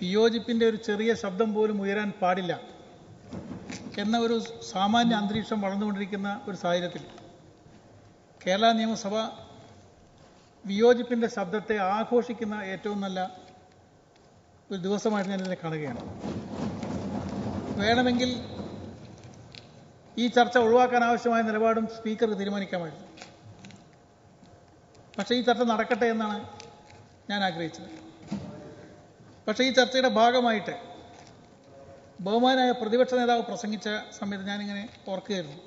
വിയോജിപ്പിൻ്റെ ഒരു ചെറിയ ശബ്ദം പോലും ഉയരാൻ പാടില്ല എന്ന ഒരു സാമാന്യ അന്തരീക്ഷം വളർന്നുകൊണ്ടിരിക്കുന്ന ഒരു സാഹചര്യത്തിൽ കേരള നിയമസഭ വിയോജിപ്പിൻ്റെ ശബ്ദത്തെ ആഘോഷിക്കുന്ന ഏറ്റവും നല്ല ഒരു ദിവസമായിട്ട് ഞാനിതിനെ കാണുകയാണ്. വേണമെങ്കിൽ ഈ ചർച്ച ഒഴിവാക്കാൻ ആവശ്യമായ നിലപാടും സ്പീക്കർക്ക് തീരുമാനിക്കാമായിരുന്നു. പക്ഷേ ഈ ചർച്ച നടക്കട്ടെ എന്നാണ് ഞാൻ ആഗ്രഹിച്ചത്. പക്ഷേ ഈ ചർച്ചയുടെ ഭാഗമായിട്ട് ബഹുമാനായ പ്രതിപക്ഷ നേതാവ് പ്രസംഗിച്ച സമയത്ത് ഞാനിങ്ങനെ ഓർക്കുകയായിരുന്നു.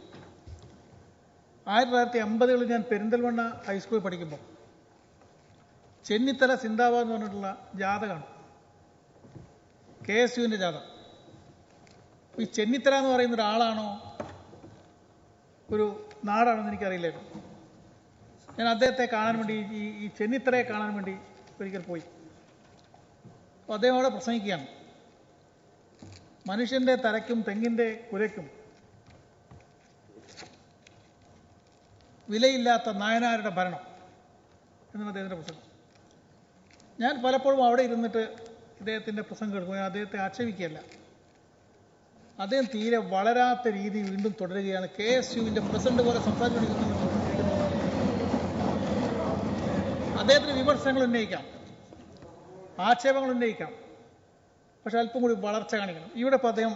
1950 ഞാൻ പെരിന്തൽമണ്ണ ഹൈസ്കൂളിൽ പഠിക്കുമ്പോൾ ചെന്നിത്തല സിന്ദാബാദ് എന്ന് പറഞ്ഞിട്ടുള്ള ജാഥ കാണും, KSUവിൻ്റെ ജാഥ. ഈ ചെന്നിത്തല എന്ന് പറയുന്ന ഒരാളാണോ ഒരു നാടാണോ എന്ന് എനിക്കറിയില്ലായിരുന്നു. ഞാൻ അദ്ദേഹത്തെ കാണാൻ വേണ്ടി ഈ ചെന്നിത്തലയെ കാണാൻ വേണ്ടി ഒരിക്കൽ പോയി. അപ്പോൾ അദ്ദേഹം അവിടെ പ്രസംഗിക്കുകയാണ്. മനുഷ്യൻ്റെ തലയ്ക്കും തെങ്ങിൻ്റെ കുലയ്ക്കും വിലയില്ലാത്ത നായനാരുടെ ഭരണം എന്നാണ് അദ്ദേഹത്തിൻ്റെ പ്രസംഗം. ഞാൻ പലപ്പോഴും അവിടെ ഇരുന്നിട്ട് ഇദ്ദേഹത്തിൻ്റെ പ്രസംഗം കേൾക്കും. ഞാൻ അദ്ദേഹത്തെ ആക്ഷേപിക്കുകയല്ല. അദ്ദേഹം തീരെ വളരാത്ത രീതി വീണ്ടും തുടരുകയാണ്. KSUവിൻ്റെ പ്രസിഡന്റ് പോലെ സംസാരിച്ചുകൊണ്ടിരിക്കുന്നത്. അദ്ദേഹത്തിന് വിമർശനങ്ങൾ ഉന്നയിക്കാം, ആക്ഷേപങ്ങൾ ഉന്നയിക്കാം, പക്ഷെ അല്പം കൂടി വളർച്ച കാണിക്കണം. ഇവിടെ ഇപ്പോൾ അദ്ദേഹം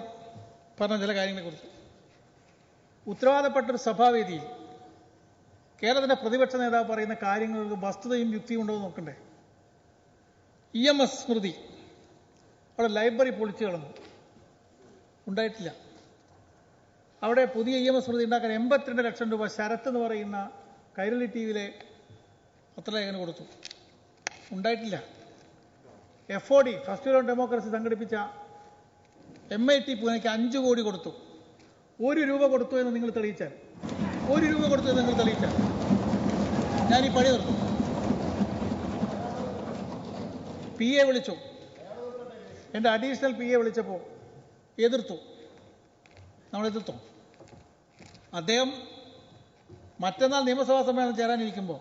പറഞ്ഞ ചില കാര്യങ്ങളെക്കുറിച്ച് ഉത്തരവാദപ്പെട്ടൊരു സഭാവേദിയിൽ കേരളത്തിൻ്റെ പ്രതിപക്ഷ നേതാവ് പറയുന്ന കാര്യങ്ങൾക്ക് വസ്തുതയും യുക്തിയും ഉണ്ടോ എന്ന് നോക്കണ്ടേ. EMS സ്മൃതി അവിടെ ലൈബ്രറി പൊളിച്ചു കളഞ്ഞു, ഉണ്ടായിട്ടില്ല. അവിടെ പുതിയ EMS സ്മൃതി ഉണ്ടാക്കാൻ 82 ലക്ഷം രൂപ ശരത്ത് എന്ന് പറയുന്ന കൈരളി TVയിലെ പത്രലേഖനം കൊടുത്തു, ഉണ്ടായിട്ടില്ല. FOD ഫെസ്റ്റിവൽ ഓൺ ഡെമോക്രസി സംഘടിപ്പിച്ച MIT പൂനെക്ക് 5 കോടി കൊടുത്തു. 1 രൂപ കൊടുത്തു എന്ന് നിങ്ങൾ തെളിയിച്ചാൽ, 1 രൂപ കൊടുത്തു എന്ന് നിങ്ങൾ തെളിയിച്ചാൽ ഞാൻ ഈ പണി നിർത്തും. PA വിളിച്ചു, എൻ്റെ അഡീഷണൽ PA വിളിച്ചപ്പോൾ എതിർത്തു. നമ്മൾ എതിർത്തു. അദ്ദേഹം മറ്റന്നാൾ നിയമസഭാ സമ്മേളനം ചേരാനിരിക്കുമ്പോൾ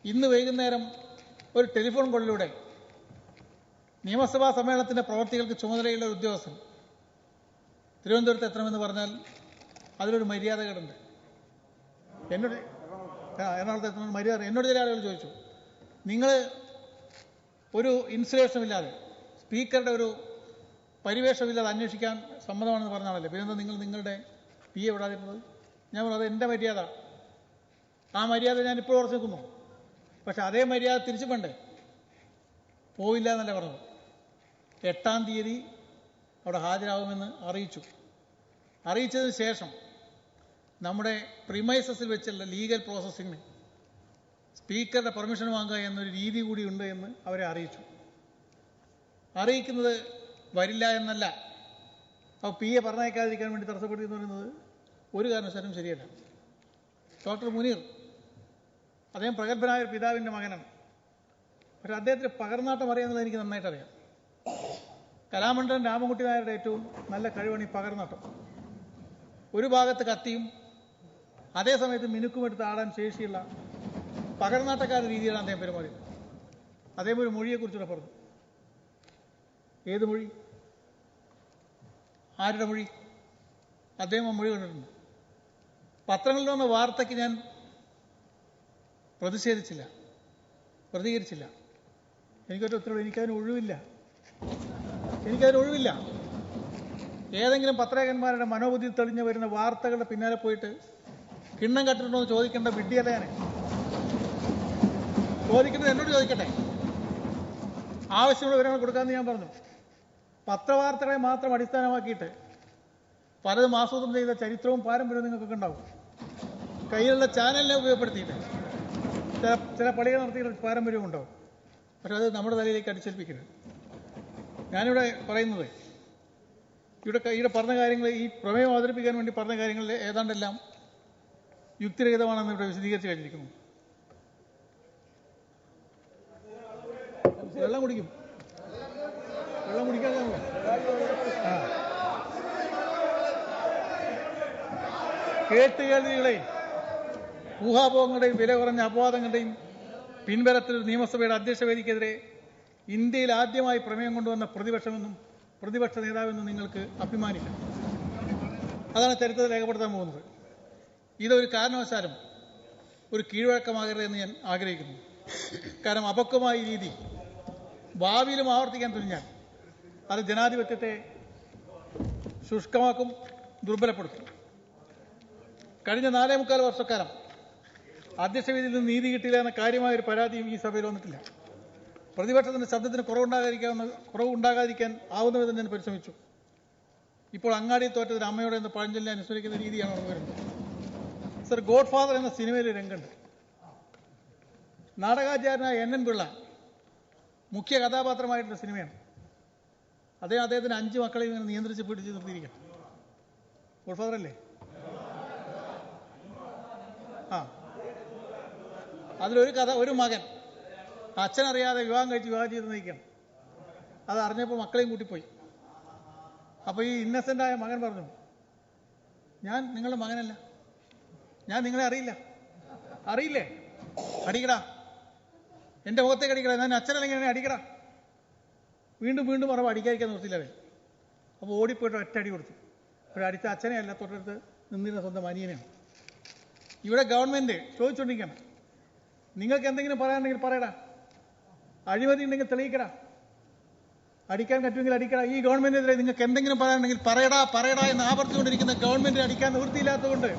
ഇന്ന് വൈകുന്നേരം ഒരു ടെലിഫോൺ കോളിലൂടെ നിയമസഭാ സമ്മേളനത്തിൻ്റെ പ്രവർത്തികൾക്ക് ചുമതലയുള്ള ഒരു ഉദ്യോഗസ്ഥൻ തിരുവനന്തപുരത്ത് എത്തണമെന്ന് പറഞ്ഞാൽ അതിലൊരു മര്യാദകളുണ്ട്. എറണാകുളത്ത് എത്തണമെന്ന് മര്യാദ. എന്നോട് ചില ആളുകൾ ചോദിച്ചു, നിങ്ങൾ ഒരു ഇൻസുലേഷനും ഇല്ലാതെ സ്പീക്കറുടെ ഒരു പരിവേഷമില്ലാതെ അന്വേഷിക്കാൻ സമ്മതമാണെന്ന് പറഞ്ഞാണല്ലേ, പിന്നെ നിങ്ങൾ നിങ്ങളുടെ PA വിടാതിരുന്നത്? ഞാൻ പറഞ്ഞു, അത് എൻ്റെ മര്യാദ. ആ മര്യാദ ഞാനിപ്പോൾ ഉറച്ചു നിൽക്കുന്നു. പക്ഷെ അതേ മര്യാദ തിരിച്ചു വേണ്ടേ? പോയില്ല എന്നല്ല പറഞ്ഞത്. 8-ാം തീയതി അവിടെ ഹാജരാകുമെന്ന് അറിയിച്ചു. അറിയിച്ചതിന് ശേഷം നമ്മുടെ പ്രിമൈസസിൽ വെച്ചുള്ള ലീഗൽ പ്രോസസ്സിങ്ങിന് സ്പീക്കറുടെ പെർമിഷൻ വാങ്ങുക എന്നൊരു രീതി കൂടി ഉണ്ട് എന്ന് അവരെ അറിയിച്ചു. അറിയിക്കുന്നത് വരില്ല എന്നല്ല. അപ്പോൾ PA പറഞ്ഞയക്കാതിരിക്കാൻ വേണ്ടി തടസ്സപ്പെടുത്തി എന്ന് പറയുന്നത് ഒരു കാരണവശാലും ശരിയല്ല. ഡോക്ടർ മുനീർ, അദ്ദേഹം പ്രഗത്ഭനായ ഒരു പിതാവിൻ്റെ മകനാണ്. പക്ഷെ അദ്ദേഹത്തിന് പകർന്നാട്ടം അറിയാമെന്നുള്ളത് എനിക്ക് നന്നായിട്ട് അറിയാം. കലാമണ്ഡലം രാമൻകുട്ടി നായരുടെ ഏറ്റവും നല്ല കഴിവാണ് ഈ പകർന്നാട്ടം. ഒരു ഭാഗത്ത് കത്തിയും അതേ സമയത്ത് മിനുക്കുമെടുത്ത് ആടാൻ ശേഷിയുള്ള പകർന്നാട്ടക്കാരുടെ രീതിയിലാണ് അദ്ദേഹം പെരുമാറിയത്. അദ്ദേഹം ഒരു മൊഴിയെക്കുറിച്ചുകൂടെ പറഞ്ഞു. ഏത് മൊഴി? ആരുടെ മൊഴി? അദ്ദേഹം ആ മൊഴി കണ്ടിട്ടുണ്ട്. പത്രങ്ങളിൽ വന്ന വാർത്തയ്ക്ക് ഞാൻ പ്രതിഷേധിച്ചില്ല, പ്രതികരിച്ചില്ല. എനിക്കൊരു ഉത്തരവ്, എനിക്കതിന് ഒഴിവില്ല. ഏതെങ്കിലും പത്രകന്മാരുടെ മനോബുദ്ധി തെളിഞ്ഞു വരുന്ന വാർത്തകളുടെ പിന്നാലെ പോയിട്ട് കിണ്ണം കട്ടിട്ടുണ്ടോ എന്ന് ചോദിക്കേണ്ട വിഡ്ഢിയല്ല ഞാൻ. ചോദിക്കുന്നത് എന്നോട് ചോദിക്കട്ടെ. ആവശ്യമുള്ള വിവരങ്ങൾ കൊടുക്കാമെന്ന് ഞാൻ പറഞ്ഞു. പത്രവാർത്തകളെ മാത്രം അടിസ്ഥാനമാക്കിയിട്ട് പലതും ആസൂത്രണം ചെയ്ത ചരിത്രവും പാരമ്പര്യവും നിങ്ങൾക്കൊക്കെ ഉണ്ടാവും. കയ്യിലുള്ള ചാനലിനെ ഉപയോഗപ്പെടുത്തിയിട്ട് ചില പളികൾ നടത്തിയുള്ള പാരമ്പര്യവും ഉണ്ടാവും. പക്ഷെ അത് നമ്മുടെ തലയിലേക്ക് അടിച്ചേൽപ്പിക്കരുത്. ഞാനിവിടെ പറയുന്നത്, ഇവിടെ പറഞ്ഞ കാര്യങ്ങൾ, ഈ പ്രമേയം അവതരിപ്പിക്കാൻ വേണ്ടി പറഞ്ഞ കാര്യങ്ങളിൽ ഏതാണ്ടെല്ലാം യുക്തിരഹിതമാണെന്ന് ഇവിടെ വിശദീകരിച്ച് കഴിഞ്ഞിരിക്കുന്നു. വെള്ളം കുടിക്കാതെ കേട്ടുകേൾവികളെയും ഊഹാപോഹങ്ങളുടെയും വില കുറഞ്ഞ അപവാദങ്ങളുടെയും പിൻബലത്തിൽ നിയമസഭയുടെ അധ്യക്ഷ വേദിക്കെതിരെ ഇന്ത്യയിൽ ആദ്യമായി പ്രമേയം കൊണ്ടുവന്ന പ്രതിപക്ഷ നേതാവെന്നും നിങ്ങൾക്ക് അഭിമാനിക്കാം. അതാണ് ചരിത്രത്തിൽ രേഖപ്പെടുത്താൻ പോകുന്നത്. ഇതൊരു കാരണവശാലും ഒരു കീഴ്വഴക്കമാകരുത് എന്ന് ഞാൻ ആഗ്രഹിക്കുന്നു. കാരണം അപക്വമായ രീതി ഭാവിയിലും ആവർത്തിക്കാൻ തുനിഞ്ഞാൽ അത് ജനാധിപത്യത്തെ ശുഷ്കമാക്കും, ദുർബലപ്പെടുത്തും. കഴിഞ്ഞ 4.25 വർഷക്കാലം അധ്യക്ഷവേദിയിൽ നിന്ന് നീതി കിട്ടിയില്ല എന്ന കാര്യമായൊരു പരാതിയും ഈ സഭയിൽ വന്നിട്ടില്ല. പ്രതിപക്ഷത്തിന്റെ ശബ്ദത്തിന് കുറവുണ്ടാകാതിരിക്കാൻ ആവുന്ന വിധം ഞാൻ പരിശ്രമിച്ചു. ഇപ്പോൾ അങ്ങാടി തോറ്റതിന് അമ്മയോടെ എന്ന പഴഞ്ചൊല്ലിനെ അനുസ്മരിക്കുന്ന രീതിയാണ് നടന്നു വരുന്നത്. സർ, ഗോഡ് ഫാദർ എന്ന സിനിമയിലെ രംഗുണ്ട്. നാടകാചാര്യനായ NN പിള്ള മുഖ്യ കഥാപാത്രമായിട്ടുള്ള സിനിമയാണ്. അദ്ദേഹത്തിന് 5 മക്കളെ ഇങ്ങനെ നിയന്ത്രിച്ച് പിടിച്ച് നിർത്തിയിരിക്കാം. ഗോഡ് ഫാദർ അല്ലേ? അതിലൊരു കഥ, ഒരു മകൻ അച്ഛനറിയാതെ വിവാഹം ചെയ്ത് നയിക്കണം. അത് അറിഞ്ഞപ്പോൾ മക്കളെയും കൂട്ടിപ്പോയി. അപ്പോൾ ഈ ഇന്നസെൻ്റായ മകൻ പറഞ്ഞു, ഞാൻ നിങ്ങളുടെ മകനല്ല, ഞാൻ നിങ്ങളെ അറിയില്ലേ, അടിക്കടാ, എൻ്റെ മുഖത്തേക്ക് അടിക്കടാ, ഞാൻ അച്ഛനല്ലെങ്കിൽ എന്നെ അടിക്കടാ. വീണ്ടും പറയുമ്പോൾ അടിക്കാതിരിക്കാൻ നിർത്തിയില്ലേ. അപ്പോൾ ഓടിപ്പോയിട്ട് ഒറ്റ അടി കൊടുത്തു. അപ്പോൾ അടിച്ച അച്ഛനെ അല്ല, തൊട്ടടുത്ത് നിന്നിരുന്ന സ്വന്തം അനിയനെയാണ്. ഇവിടെ ഗവൺമെൻറ് ചോദിച്ചുകൊണ്ടിരിക്കണം, നിങ്ങൾക്ക് എന്തെങ്കിലും പറയാനുണ്ടെങ്കിൽ പറയടാ, അഴിമതി ഉണ്ടെങ്കിൽ തെളിയിക്കടാ, അടിക്കാൻ പറ്റുമെങ്കിൽ അടിക്കടാ. ഈ ഗവൺമെന്റിനെതിരെ നിങ്ങൾക്ക് എന്തെങ്കിലും പറയാനുണ്ടെങ്കിൽ പറയടാ എന്ന് ആവർത്തിച്ചുകൊണ്ടിരിക്കുന്ന ഗവൺമെന്റിന് അടിക്കാൻ നിവൃത്തിയില്ലാത്തതുകൊണ്ട്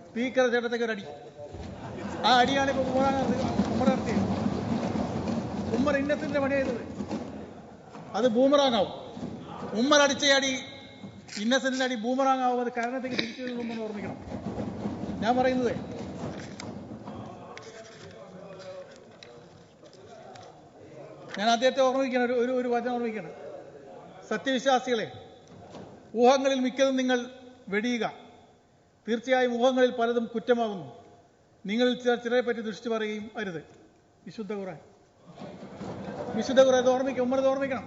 സ്പീക്കർ ചേട്ടത്തേക്ക് ഒരു അടി. ആ അടിയാണ് ഇപ്പോൾ ഉമ്മർ നടത്തിയത്. ഉമ്മർ ഇന്നസെന്റിന്റെ പണി ചെയ്തത്. അത് ബൂമറാങ്ങാവും. ഉമ്മർ അടിച്ച അടി ഇന്നസെന്റിന്റെ അടി ബൂമറാങ്ങാവും. അത് കാരണത്തേക്ക് തിരിച്ചു ഓർമ്മിക്കണം. ഞാൻ പറയുന്നത്, ഞാൻ അദ്ദേഹത്തെ ഓർമ്മിക്കണം, ഒരു വചനം ഓർമ്മിക്കണം. സത്യവിശ്വാസികളെ, ഊഹങ്ങളിൽ മിക്കതും നിങ്ങൾ വെടിയുക. തീർച്ചയായും ഊഹങ്ങളിൽ പലതും കുറ്റമാകുന്നു. നിങ്ങളിൽ ചിലരെ പറ്റി ദുഷിച്ചു പറയുകയും അരുത്. വിശുദ്ധ ഖുർആൻ ഇത് ഓർമ്മിക്കണം. ഉമ്മർ ഇത് ഓർമ്മിക്കണം.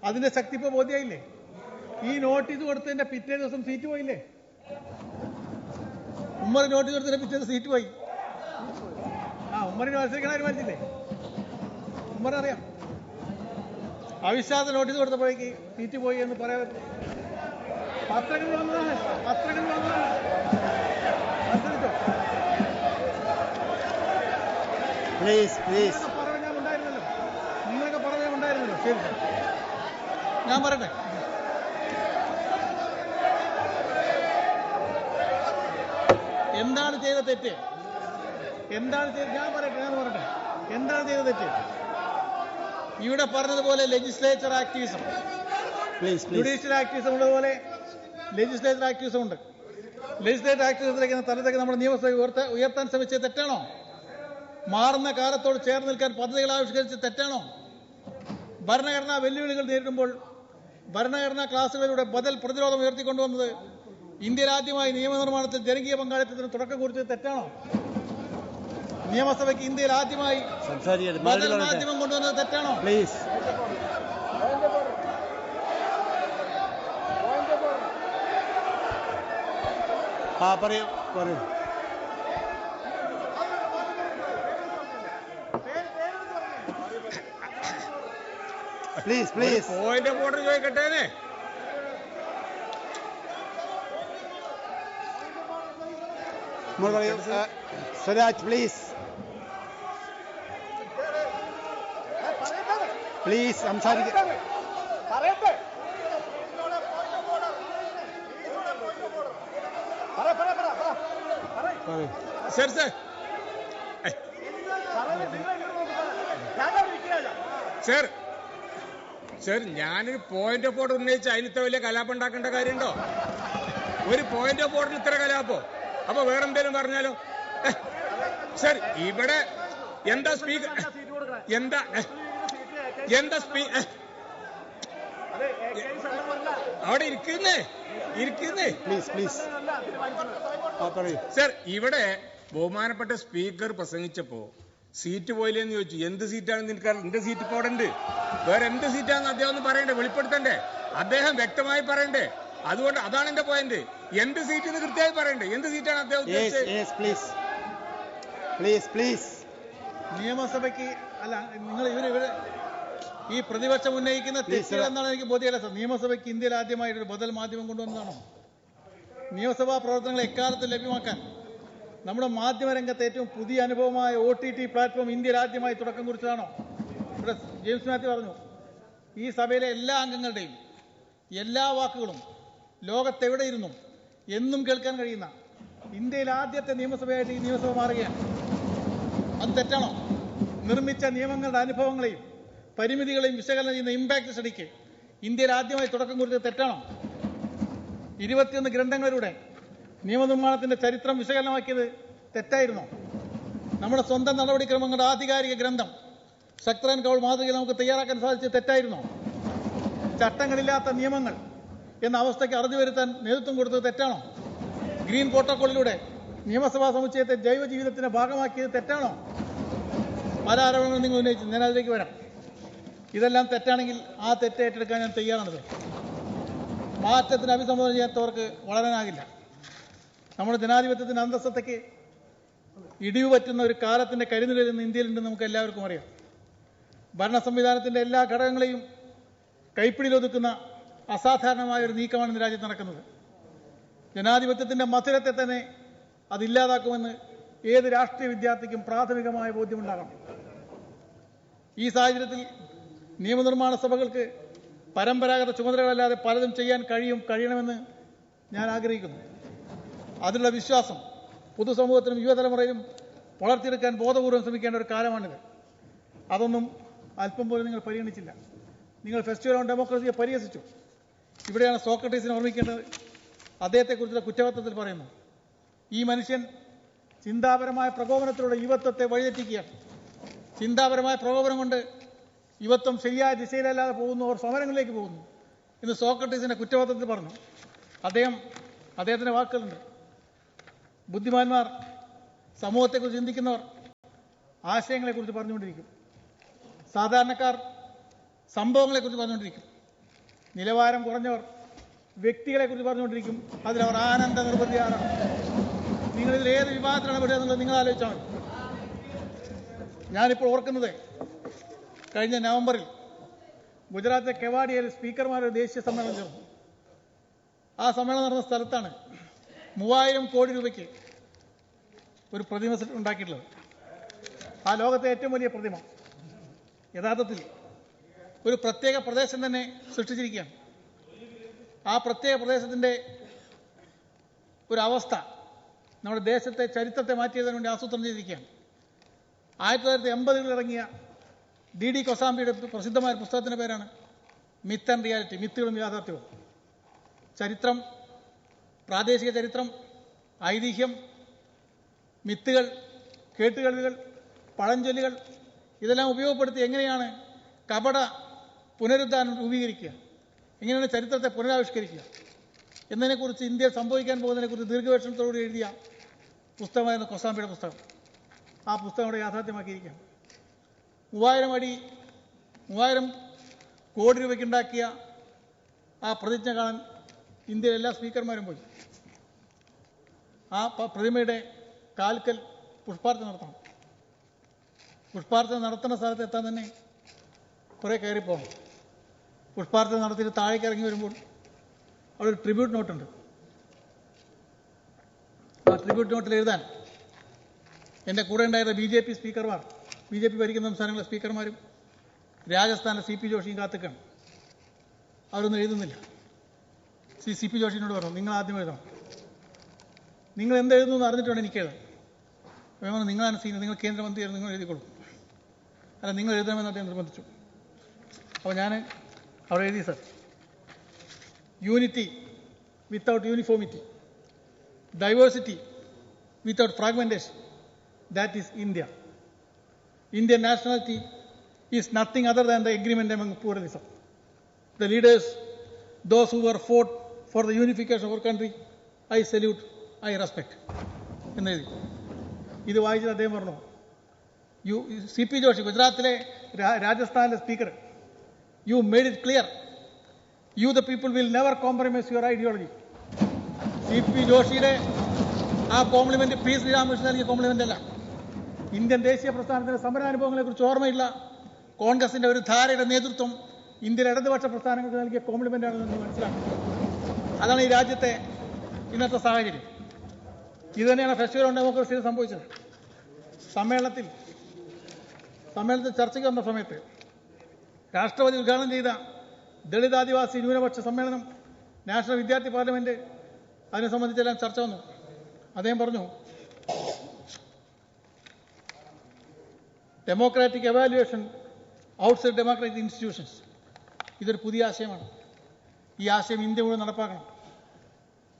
അതിന്റെ ശക്തി ഇപ്പോൾ ബോധ്യമായില്ലേ? ഈ നോട്ടീസ് കൊടുത്തതിന്റെ പിറ്റേ ദിവസം സീറ്റ് പോയില്ലേ? ഉമ്മർ നോട്ടീസ് കൊടുത്തതിന്റെ പിറ്റേ ദിവസം സീറ്റ് പോയി. ഉമ്മറിന് മത്സരിക്കണമാരും മത്സരിച്ചില്ലേ? ഉമ്മറിനറിയാം. അവിശ്വാസ നോട്ടീസ് കൊടുത്തപ്പോഴേക്ക് സീറ്റ് പോയി എന്ന് പറയാൻ പറ്റും. പത്രങ്ങളിൽ വന്നതാണ്. മത്സരിച്ചോ? നിങ്ങളൊക്കെ പറഞ്ഞാൽ ഉണ്ടായിരുന്നല്ലോ. ശരി, ഞാൻ പറയട്ടെ. എന്താണ് ചെയ്ത തെറ്റ്? ഞാൻ പറയട്ടെ. എന്താണ് ചെയ്ത തെറ്റ്? ഇവിടെ പറഞ്ഞതുപോലെ ലെജിസ്ലേച്ചർ ആക്ടിവിസം, ജുഡീഷ്യൽ ആക്ടിവിസം ഉള്ളതുപോലെ ലെജിസ്ലേച്ചർ ആക്ടിവിസം ഉണ്ട്. ലെജിസ്ലേറ്റർ ആക്ടിവിസത്തിലേക്ക് തലത്തേക്ക് നമ്മുടെ നിയമസഭ ഉയർത്താൻ ശ്രമിച്ചത് തെറ്റാണോ? മാറുന്ന കാലത്തോട് ചേർന്ന് നിൽക്കാൻ പദ്ധതികൾ ആവിഷ്കരിച്ച് തെറ്റാണോ? ഭരണഘടനാ വെല്ലുവിളികൾ നേരിടുമ്പോൾ ഭരണഘടനാ ക്ലാസുകളിലൂടെ ബദൽ പ്രതിരോധം ഉയർത്തിക്കൊണ്ടുവന്നത് ഇന്ത്യയിൽ ആദ്യമായി നിയമനിർമ്മാണത്തിൽ ജനകീയ പങ്കാളിത്തത്തിന് തുടക്കം കുറിച്ചത് തെറ്റാണോ? നിയമസഭയ്ക്ക് ഇന്ത്യയിൽ ആദ്യമായി ബദൽ മാധ്യമം കൊണ്ടുവന്നത് തെറ്റാണോ? പ്ലീസ്. പറയൂ. പ്ലീസ് പോയിന്റ് ഓഫ് ഓർഡർ ചോദിക്കട്ടെ. സ്വരാജ് പ്ലീസ് സംസാരിക്കാം. സർ, ഞാനൊരു പോയിന്റ് ഓഫ് ഓർഡർ ഉന്നയിച്ച അതിന് ഇത്ര വലിയ കലാപം ഉണ്ടാക്കേണ്ട കാര്യമുണ്ടോ? ഒരു പോയിന്റ് ഓഫ് ഓർഡറിൽ ഇത്ര കലാപോ? അപ്പൊ വേറെന്തേലും പറഞ്ഞാലോ? സർ, ഇവിടെ എന്താ സ്പീക്കർ അവിടെ ഇരിക്കുന്നേ. പ്ലീസ്. സർ, ഇവിടെ ബഹുമാനപ്പെട്ട സ്പീക്കർ പ്രസംഗിച്ചപ്പോ സീറ്റ് പോയില്ലേന്ന് ചോദിച്ചു. എന്ത് സീറ്റാണെന്ന് എനിക്കറിയാം. എന്റെ സീറ്റ് ഇപ്പോൾ അവിടെ ഉണ്ട്. വേറെ എന്ത് സീറ്റാണെന്ന് അദ്ദേഹം ഒന്ന് പറയണ്ടേ, വെളിപ്പെടുത്തണ്ടേ? അദ്ദേഹം വ്യക്തമായി പറയണ്ടേ? അതുകൊണ്ട് അതാണ് എന്റെ പോയിന്റ്. എന്ത് സീറ്റ് എന്ന് കൃത്യമായി പറയണ്ടേ? എന്ത് സീറ്റാണ് അദ്ദേഹം ഉദ്ദേശിച്ചത്? നിയമസഭയ്ക്ക് അല്ല നിങ്ങൾ ഇവര് ഈ പ്രതിപക്ഷം ഉന്നയിക്കുന്ന തെറ്റുകൾ എന്നാണ് എനിക്ക് ബോധ്യമല്ല സർ. നിയമസഭയ്ക്ക് ഇന്ത്യയിൽ ആദ്യമായിട്ടൊരു ബദൽ മാധ്യമം കൊണ്ടുവന്നതാണോ? നിയമസഭാ പ്രവർത്തനങ്ങൾ എക്കാലത്തും ലഭ്യമാക്കാൻ നമ്മുടെ മാധ്യമരംഗത്ത് ഏറ്റവും പുതിയ അനുഭവമായ OTT പ്ലാറ്റ്ഫോം ഇന്ത്യയിൽ ആദ്യമായി തുടക്കം കുറിച്ചതാണോ? ഇവിടെ ജെയിംസ് മാത്യു പറഞ്ഞു, ഈ സഭയിലെ എല്ലാ അംഗങ്ങളുടെയും എല്ലാ വാക്കുകളും ലോകത്തെവിടെയിരുന്നും എന്നും കേൾക്കാൻ കഴിയുന്ന ഇന്ത്യയിൽ ആദ്യത്തെ നിയമസഭയായിട്ട് ഈ നിയമസഭ മാറുകയാണ്. അത് തെറ്റാണോ? നിർമ്മിച്ച നിയമങ്ങളുടെ അനുഭവങ്ങളെയും പരിമിതികളെയും വിശകലനം ചെയ്യുന്ന ഇമ്പാക്ട് സ്റ്റഡിക്ക് ഇന്ത്യയിൽ ആദ്യമായി തുടക്കം കുറിച്ചത് തെറ്റാണോ? 21 ഗ്രന്ഥങ്ങളിലൂടെ നിയമനിർമ്മാണത്തിന്റെ ചരിത്രം വിശകലനമാക്കിയത് തെറ്റായിരുന്നോ? നമ്മുടെ സ്വന്തം നടപടിക്രമങ്ങളുടെ ആധികാരിക ഗ്രന്ഥം ശക്തർ ആൻഡ് കൗൾ മാതൃകയിൽ നമുക്ക് തയ്യാറാക്കാൻ സാധിച്ചത് തെറ്റായിരുന്നോ? ചട്ടങ്ങളില്ലാത്ത നിയമങ്ങൾ എന്ന അവസ്ഥയ്ക്ക് അറുതി വരുത്താൻ നേതൃത്വം കൊടുത്തത് തെറ്റാണോ? ഗ്രീൻ പ്രോട്ടോക്കോളിലൂടെ നിയമസഭാ സമുച്ചയത്തെ ജൈവ ജീവിതത്തിന്റെ ഭാഗമാക്കിയത് തെറ്റാണോ? പല ആരോപണങ്ങളും നിങ്ങൾ ഉന്നയിച്ചു, ഞാൻ അതിലേക്ക് വരാം. ഇതെല്ലാം തെറ്റാണെങ്കിൽ ആ തെറ്റ് ഏറ്റെടുക്കാൻ ഞാൻ തയ്യാറാണത്. മാറ്റത്തിന് അഭിസംബോധന ചെയ്യാത്തവർക്ക് വളരാനാകില്ല. നമ്മുടെ ജനാധിപത്യത്തിന്റെ അന്തസ്സത്തയ്ക്ക് ഇടിവ് പറ്റുന്ന ഒരു കാലത്തിന്റെ കരിനിഴൽ ഇന്ന് ഇന്ത്യയിലുണ്ടെന്ന് നമുക്ക് എല്ലാവർക്കും അറിയാം. ഭരണ സംവിധാനത്തിന്റെ എല്ലാ ഘടകങ്ങളെയും കൈപ്പിടിയിലൊതുക്കുന്ന അസാധാരണമായ ഒരു നീക്കമാണ് ഇന്ന് രാജ്യത്ത് നടക്കുന്നത്. ജനാധിപത്യത്തിന്റെ മധുരത്തെ തന്നെ അതില്ലാതാക്കുമെന്ന് ഏത് രാഷ്ട്രീയ വിദ്യാർത്ഥിക്കും പ്രാഥമികമായ ബോധ്യമുണ്ടാകണം. ഈ സാഹചര്യത്തിൽ നിയമനിർമ്മാണ സഭകൾക്ക് പരമ്പരാഗത ചുമതലകളല്ലാതെ പലതും ചെയ്യാൻ കഴിയണമെന്ന് ഞാൻ ആഗ്രഹിക്കുന്നു. അതിനുള്ള വിശ്വാസം പൊതുസമൂഹത്തിനും യുവതലമുറയിലും വളർത്തിയെടുക്കാൻ ബോധപൂർവം ശ്രമിക്കേണ്ട ഒരു കാലമാണിത്. അതൊന്നും അല്പം പോലും നിങ്ങൾ പരിഗണിച്ചില്ല. നിങ്ങൾ ഫെസ്റ്റിവൽ ഓൺ ഡെമോക്രസിയെ പരിഹസിച്ചു. ഇവിടെയാണ് സോക്രട്ടീസിനെ ഓർമ്മിക്കേണ്ടത്. അദ്ദേഹത്തെക്കുറിച്ചുള്ള കുറ്റപത്രത്തിൽ പറയുന്നു, ഈ മനുഷ്യൻ ചിന്താപരമായ പ്രകോപനത്തിലൂടെ യുവത്വത്തെ വഴിതെറ്റിക്കുകയാണ്. ചിന്താപരമായ പ്രകോപനം കൊണ്ട് യുവത്വം ശരിയായ ദിശയിലല്ലാതെ പോകുന്നവർ സമരങ്ങളിലേക്ക് പോകുന്നു എന്ന് സോക്രട്ടീസിന്റെ കുറ്റപത്രത്തിൽ പറഞ്ഞു. അദ്ദേഹത്തിന്റെ വാക്കുകളുണ്ട്, ബുദ്ധിമാന്മാർ, സമൂഹത്തെക്കുറിച്ച് ചിന്തിക്കുന്നവർ ആശയങ്ങളെക്കുറിച്ച് പറഞ്ഞുകൊണ്ടിരിക്കും, സാധാരണക്കാർ സംഭവങ്ങളെക്കുറിച്ച് പറഞ്ഞുകൊണ്ടിരിക്കും, നിലവാരം കുറഞ്ഞവർ വ്യക്തികളെക്കുറിച്ച് പറഞ്ഞുകൊണ്ടിരിക്കും. അതിലവർ ആനന്ദ നിർവൃതിയാറാണ്. നിങ്ങളിതിൽ ഏത് വിഭാഗത്തിലാണ് പെടുക എന്നുള്ളത് നിങ്ങൾ ആലോചിച്ചാൽ മതി. ഞാനിപ്പോൾ ഓർക്കുന്നത്, കഴിഞ്ഞ നവംബറിൽ ഗുജറാത്തിലെ കെവാഡിയയിൽ സ്പീക്കർമാരുടെ ദേശീയ സമ്മേളനം ചേർന്നു. ആ സമ്മേളനം നടന്ന സ്ഥലത്താണ് 3000 കോടി രൂപയ്ക്ക് ഒരു പ്രതിമ ഉണ്ടാക്കിയിട്ടുള്ളത്. ആ ലോകത്തെ ഏറ്റവും വലിയ പ്രതിമ യഥാർത്ഥത്തിൽ ഒരു പ്രത്യേക പ്രദേശം തന്നെ സൃഷ്ടിച്ചിരിക്കുകയാണ്. ആ പ്രത്യേക പ്രദേശത്തിന്റെ ഒരു അവസ്ഥ നമ്മുടെ ദേശത്തെ ചരിത്രത്തെ മാറ്റിയതിനു വേണ്ടി ആസൂത്രണം ചെയ്തിരിക്കുകയാണ്. 1980 ഇറങ്ങിയ D.D. കൊസാംബിയുടെ പ്രസിദ്ധമായ പുസ്തകത്തിന്റെ പേരാണ് മിത്ത് ആൻഡ് റിയാലിറ്റി, മിത്തുകളും യാഥാർത്ഥ്യവും. ചരിത്രം, പ്രാദേശിക ചരിത്രം, ഐതിഹ്യം, മിത്തുകൾ, കേട്ടുകേൾവികൾ, പഴഞ്ചൊല്ലുകൾ ഇതെല്ലാം ഉപയോഗപ്പെടുത്തി എങ്ങനെയാണ് കപട പുനരുദ്ധാനം രൂപീകരിക്കുക, എങ്ങനെയാണ് ചരിത്രത്തെ പുനരാവിഷ്കരിക്കുക എന്നതിനെക്കുറിച്ച് ഇന്ത്യയിൽ സംഭവിക്കാൻ പോകുന്നതിനെക്കുറിച്ച് ദീർഘവീക്ഷണത്തോടുകൂടി എഴുതിയ പുസ്തകമായിരുന്നു കൊസാംബിയുടെ പുസ്തകം. ആ പുസ്തകം അവിടെ യാഥാർത്ഥ്യമാക്കിയിരിക്കുകയാണ്. 3000 കോടി രൂപയ്ക്കുണ്ടാക്കിയ ആ പ്രതിജ്ഞ കാണാൻ ഇന്ത്യയിലെ എല്ലാ സ്പീക്കർമാരും പോയി. ആ പ്രതിമയുടെ കാൽക്കൽ പുഷ്പാർച്ചന നടത്തണം. പുഷ്പാർച്ചന നടത്തുന്ന സ്ഥലത്ത് എത്താൻ തന്നെ കുറെ കയറിപ്പോകണം. പുഷ്പാർച്ചന നടത്തിയിട്ട് താഴേക്ക് ഇറങ്ങി വരുമ്പോൾ അവിടെ ഒരു ട്രിബ്യൂട്ട് നോട്ടുണ്ട്. ആ ട്രിബ്യൂട്ട് നോട്ടിൽ എഴുതാൻ എൻ്റെ കൂടെ ഉണ്ടായിരുന്ന BJP സ്പീക്കർമാർ, BJP ഭരിക്കുന്ന സംസ്ഥാനങ്ങളിലെ സ്പീക്കർമാരും രാജസ്ഥാനിലെ CP ജോഷിയും കാത്തുക്കാണ്. അവരൊന്നും എഴുതുന്നില്ല. CP ജോഷിനോട് പറഞ്ഞു, നിങ്ങൾ ആദ്യം എഴുതണം, നിങ്ങൾ എന്തെഴുതുന്നു എന്ന് അറിഞ്ഞിട്ട് വേണം എനിക്ക് എഴുതാൻ. നിങ്ങളാണ് സീനിയർ, നിങ്ങൾ കേന്ദ്രമന്ത്രിയായിരുന്നു, നിങ്ങൾ എഴുതിക്കൊള്ളൂ. അല്ല, നിങ്ങൾ എഴുതണമെന്ന് അദ്ദേഹം നിർബന്ധിച്ചു. അപ്പോൾ ഞാൻ അവിടെ എഴുതി, sir, unity without uniformity, diversity without fragmentation, that is India. Indian nationality is nothing other than the agreement among pluralism. The leaders, those who were fought for the unification of our country, I salute, I respect. എന്നെഴുതി. ഇത് വായിച്ചത് അദ്ദേഹം പറഞ്ഞു, CP Joshi, ഗുജറാത്തിലെ രാജസ്ഥാനിലെ speaker, you made it clear, you the people will never compromise your ideology. CP ജോഷിയുടെ ആ complement P. Sreeramakrishnan നൽകിയ complement അല്ല. Indian ദേശീയ പ്രസ്ഥാനത്തിന്റെ സമരാനുഭവങ്ങളെക്കുറിച്ച് ഓർമ്മയില്ല. കോൺഗ്രസിന്റെ ഒരു ധാരയുടെ നേതൃത്വം ഇന്ത്യൻ ഇടതുപക്ഷ പ്രസ്ഥാനങ്ങൾക്ക് നൽകിയ കോംപ്ലിമെന്റ് ആണെന്ന് നിങ്ങൾ മനസ്സിലാക്കും. അതാണ് ഈ രാജ്യത്തെ ഇന്നത്തെ സാഹചര്യം. ഇത് തന്നെയാണ് ഫെസ്റ്റിവൽ ഓൺ ഡെമോക്രസിയിൽ സംഭവിച്ചത്. സമ്മേളനത്തിൽ ചർച്ചയ്ക്ക് വന്ന സമയത്ത് രാഷ്ട്രപതി ഉദ്ഘാടനം ചെയ്ത ദളിത് ആദിവാസി ന്യൂനപക്ഷ സമ്മേളനം, നാഷണൽ വിദ്യാർത്ഥി പാർലമെന്റ്, അതിനെ സംബന്ധിച്ചെല്ലാം ചർച്ച വന്നു. അദ്ദേഹം പറഞ്ഞു, democratic evaluation outside democratic institutions, ഇതൊരു പുതിയ ആശയമാണ്. ഈ ആശയം ഇന്ത്യ മുഴുവൻ നടപ്പാക്കണം.